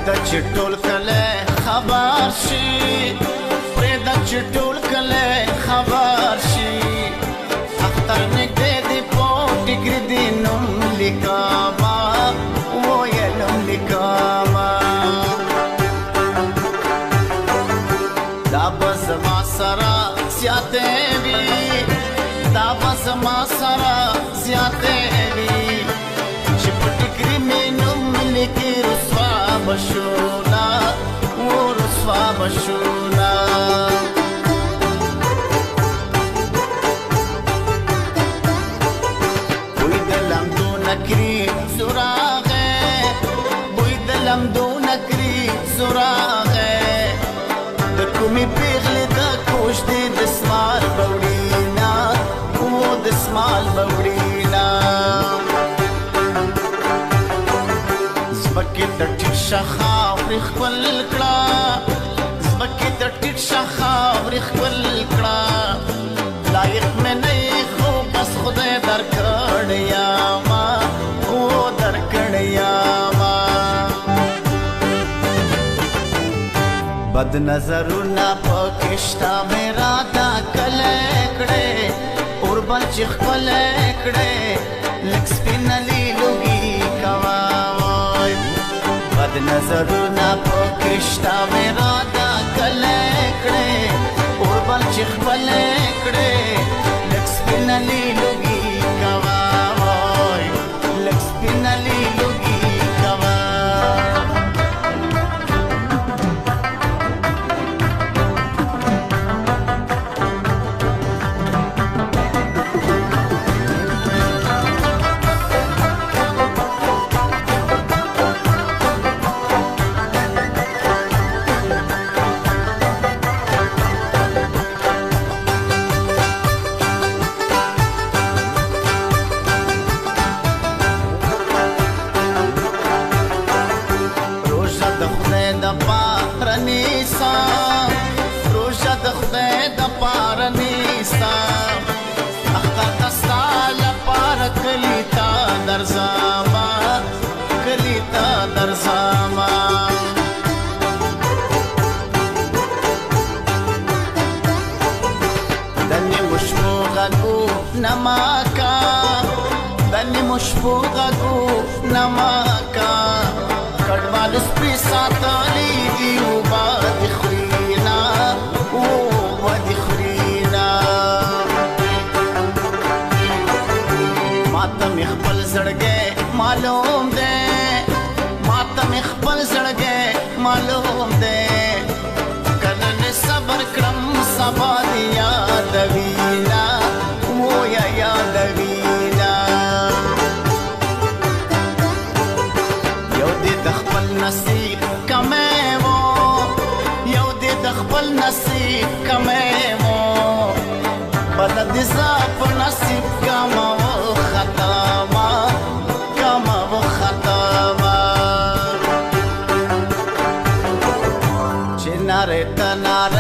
پرېږده چې ټول کلی خبر شي پرېږده چې ټول کلی خبر شي اختر نږدې دی په ټیکري دې نوم لیکمه وایه نوم لیکمه دا به زما سره زیاتې وي دا به زما سره زیاتې وي چې په ټیکري مې نوم لیکي رسوا به شوله رسوا به شوله بوی د لمدو نکري زوراغې بوی د لمدو نکري زوراغې د کومې پیغلې د کوژدې د سمال به وړينا د سمال به وړينا زمکې ته ټیټ شه خاورې خپل کړه زمکې ته ټیټ شه خاورې خپل کړه لایق مې نه یې خو بس خدای درکړی یمه درکړی یمه بد نظرونه پکې شته مې راته کلی کړې اوربل چې ښکلی کړې لږ سپینه لیلوګي کوه بد نظرونه پکې شته مې راته کلی کړې اوربل چې ښکلی کړې لږ سپینه لیلوګي کوه لږ سپینه لیلوګي کوه روژه د خدای د پاره نیستا اختر ته ستا لپاره کلي ته درځمه کلي ته درځمه د نیمو شپو غږونه مه کا د نیمو شپو غږونه مه کا کډوالو سپي ساتلی دي اوبه دې خورينا اوبه دې خورينا ماته مې خپل زړګی معلوم دی ماته مې خپل زړګی معلوم دی کله مې صبر کړم سبا دې یادوینا وایه یادوینا نصیب کمې وو یو دې د خپل نصیب کمې وو بل دې زه په نصیب کمه و ختمه کمه و ختمه چې نارې ته نارې